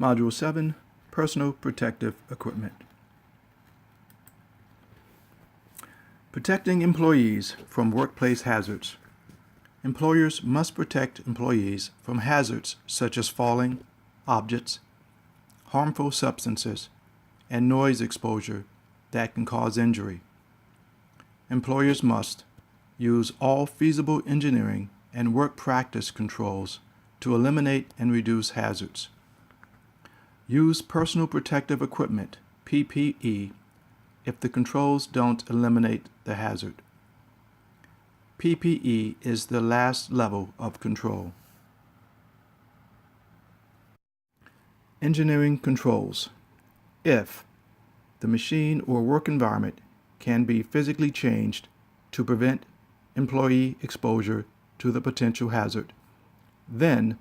Module 7, Personal Protective Equipment. Protecting employees from workplace hazards. Employers must protect employees from hazards such as falling, objects, harmful substances, and noise exposure that can cause injury. Employers must use all feasible engineering and work practice controls to eliminate and reduce hazards. Use personal protective equipment, PPE, if the controls don't eliminate the hazard. PPE is the last level of control. Engineering controls. If the machine or work environment can be physically changed to prevent employee exposure to the potential hazard, then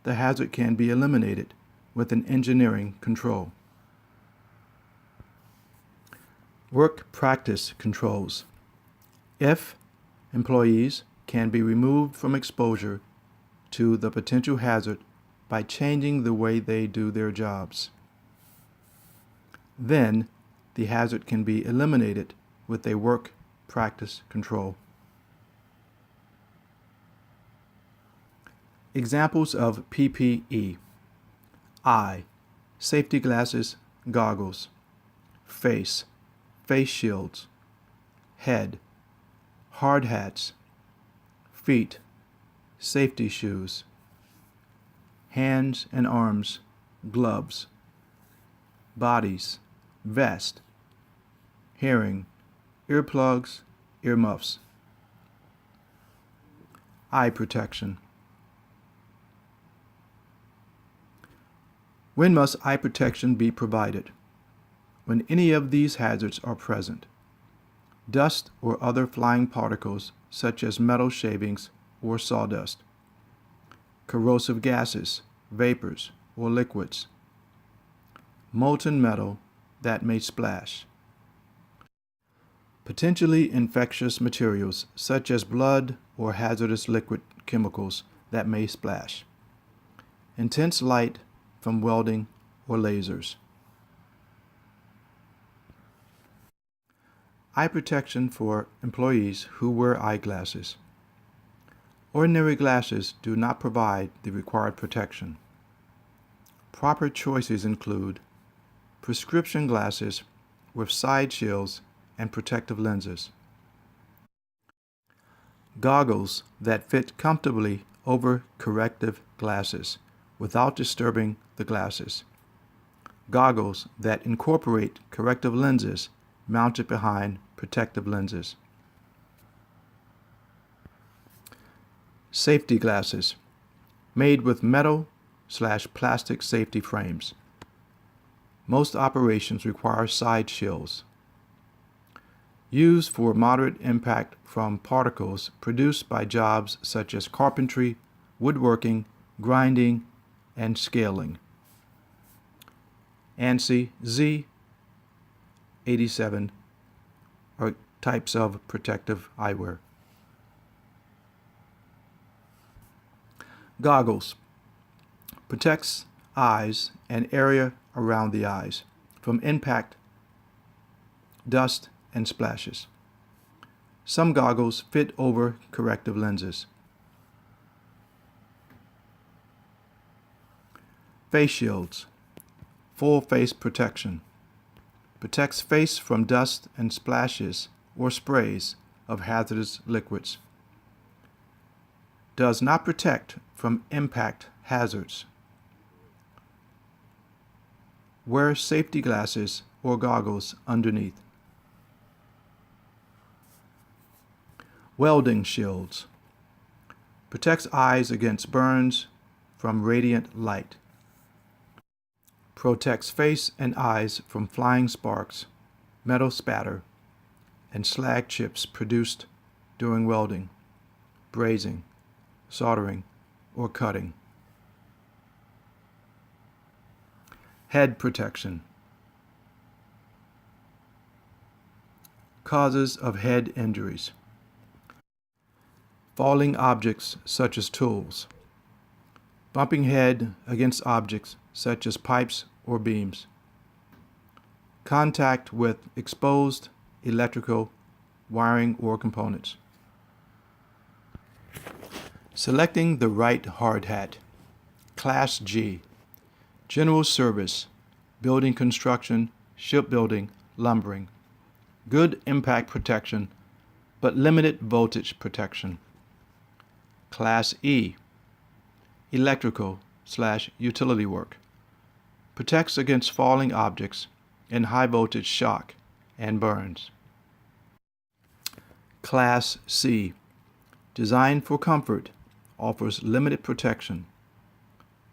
the hazard can be eliminated with an engineering control. Work practice controls. If employees can be removed from exposure to the potential hazard by changing the way they do their jobs, then the hazard can be eliminated with a work practice control. Examples of PPE: eye, safety glasses, goggles; face, face shields; head, hard hats; feet, safety shoes; hands and arms, gloves; bodies, vest; hearing, earplugs, earmuffs. Eye protection. When must eye protection be provided? When any of these hazards are present: dust or other flying particles such as metal shavings or sawdust; corrosive gases, vapors, or liquids; molten metal that may splash; potentially infectious materials such as blood or hazardous liquid chemicals that may splash; intense light from welding or lasers. Eye protection for employees who wear eyeglasses. Ordinary glasses do not provide the required protection. Proper choices include prescription glasses with side shields and protective lenses; goggles that fit comfortably over corrective glasses without disturbing the glasses; goggles that incorporate corrective lenses mounted behind protective lenses. Safety glasses, made with metal/plastic safety frames. Most operations require side shields. Used for moderate impact from particles produced by jobs such as carpentry, woodworking, grinding, and scaling. ANSI Z87 are types of protective eyewear. Goggles. Protects eyes and area around the eyes from impact, dust, and splashes. Some goggles fit over corrective lenses. Face shields. Full face protection. Protects face from dust and splashes or sprays of hazardous liquids. Does not protect from impact hazards. Wear safety glasses or goggles underneath. Welding shields. Protects eyes against burns from radiant light. Protects face and eyes from flying sparks, metal spatter, and slag chips produced during welding, brazing, soldering, or cutting. Head protection. Causes of head injuries: falling objects such as tools, bumping head against objects such as pipes or beams, contact with exposed electrical wiring or components. Selecting the right hard hat. Class G. General service, building construction, shipbuilding, lumbering. Good impact protection, but limited voltage protection. Class E. Electrical/utility work. Protects against falling objects and high voltage shock and burns. Class C. Designed for comfort, offers limited protection.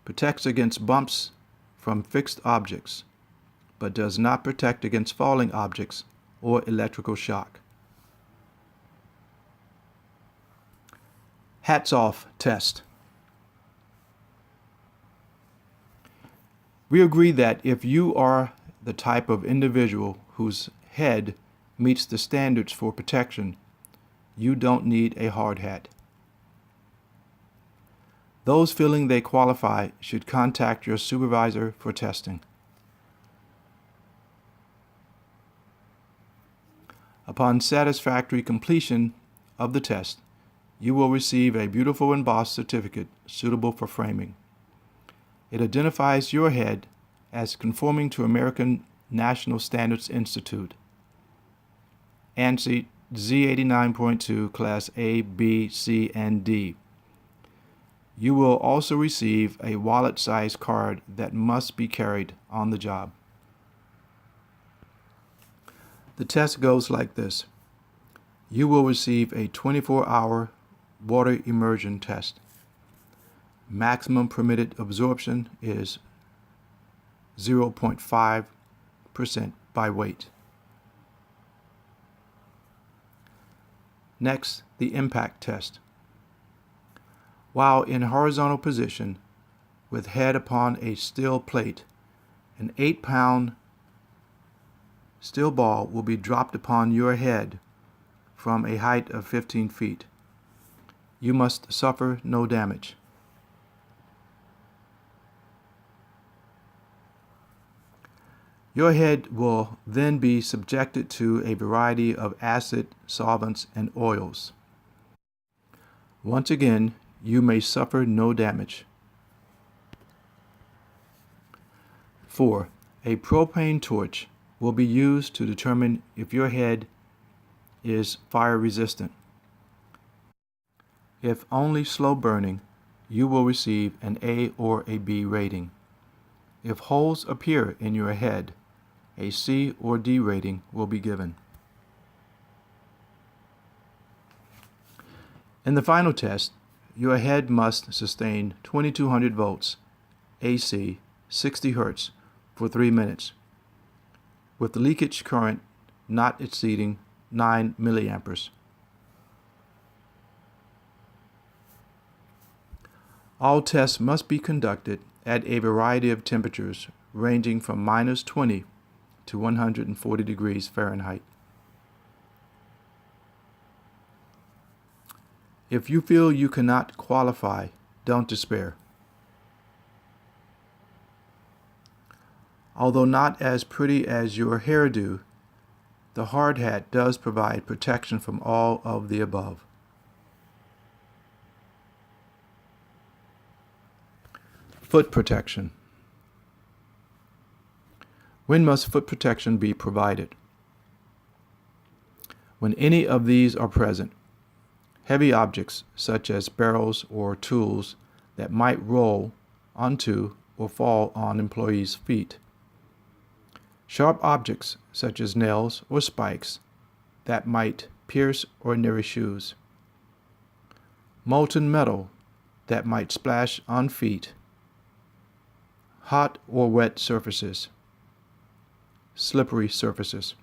Protects against bumps from fixed objects, but does not protect against falling objects or electrical shock. Hats off test. We agree that if you are the type of individual whose head meets the standards for protection, you don't need a hard hat. Those feeling they qualify should contact your supervisor for testing. Upon satisfactory completion of the test, you will receive a beautiful embossed certificate suitable for framing. It identifies your head as conforming to American National Standards Institute, ANSI Z89.2 Class A, B, C, and D. You will also receive a wallet-sized card that must be carried on the job. The test goes like this. You will receive a 24-hour water immersion test. Maximum permitted absorption is 0.5% by weight. Next, the impact test. While in horizontal position, with head upon a steel plate, an 8-pound steel ball will be dropped upon your head from a height of 15 feet. You must suffer no damage. Your head will then be subjected to a variety of acid, solvents, and oils. Once again, you may suffer no damage. 4. A propane torch will be used to determine if your head is fire resistant. If only slow burning, you will receive an A or a B rating. If holes appear in your head, a C or D rating will be given. In the final test, your head must sustain 2200 volts AC 60 Hertz for 3 minutes, with the leakage current not exceeding 9 milliamperes. All tests must be conducted at a variety of temperatures ranging from -20 to 140 degrees Fahrenheit. If you feel you cannot qualify, don't despair. Although not as pretty as your hairdo, the hard hat does provide protection from all of the above. Foot protection. When must foot protection be provided? When any of these are present: heavy objects such as barrels or tools that might roll onto or fall on employees' feet, sharp objects such as nails or spikes that might pierce ordinary shoes, molten metal that might splash on feet, hot or wet surfaces, slippery surfaces.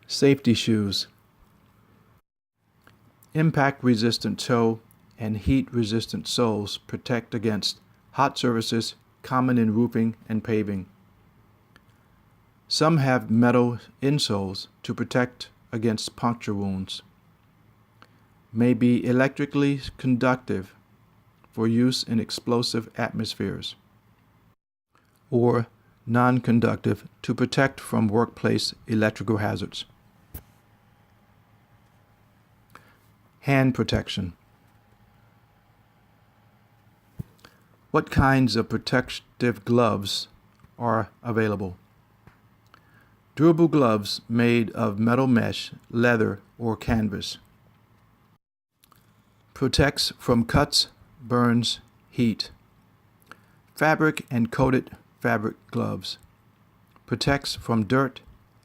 Safety shoes. Impact-resistant toe and heat-resistant soles protect against hot surfaces common in roofing and paving. Some have metal insoles to protect against puncture wounds. may be electrically conductive for use in explosive atmospheres, or non-conductive to protect from workplace electrical hazards. Hand protection. What kinds of protective gloves are available? Durable gloves made of metal mesh, leather, or canvas. Protects from cuts, burns, heat. Fabric and coated fabric gloves. Protects from dirt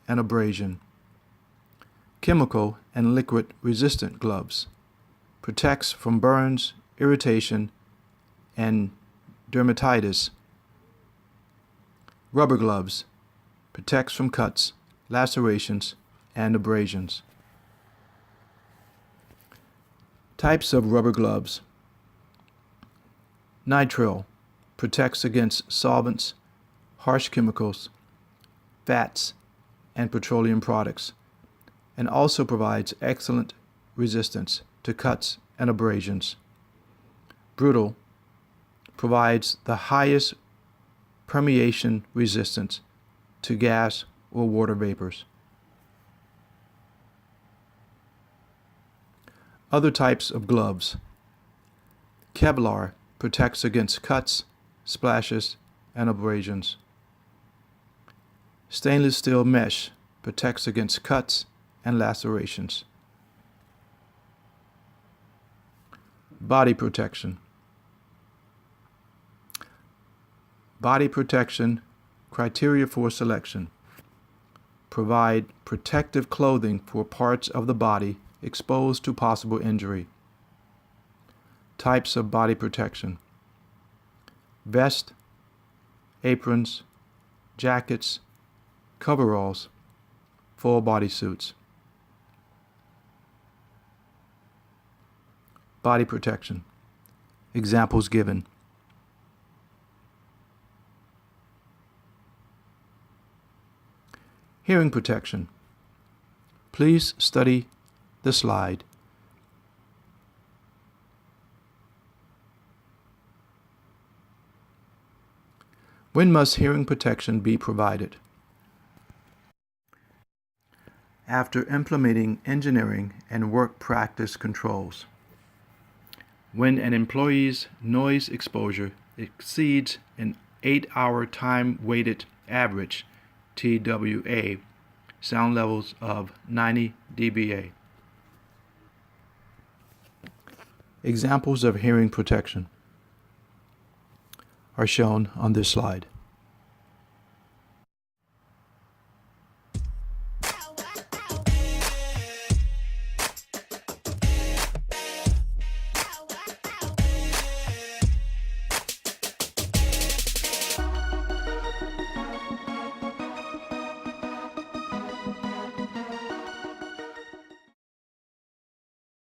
and abrasion. Chemical and liquid resistant gloves. Protects from burns, irritation, and dermatitis. Rubber gloves. Protects from cuts, lacerations, and abrasions. Types of rubber gloves. Nitrile protects against solvents, harsh chemicals, fats, and petroleum products, and also provides excellent resistance to cuts and abrasions. Brutal provides the highest permeation resistance to gas or water vapors. Other types of gloves. Kevlar protects against cuts, splashes, and abrasions. Stainless steel mesh protects against cuts and lacerations. Body protection. Body protection criteria for selection. Provide protective clothing for parts of the body exposed to possible injury. Types of body protection. Vest, aprons, jackets, coveralls, full body suits. Body protection. Examples given. Hearing protection. Please study the slide. When must hearing protection be provided? After implementing engineering and work practice controls. When an employee's noise exposure exceeds an 8-hour time-weighted average TWA sound levels of 90 dBA. Examples of hearing protection are shown on this slide.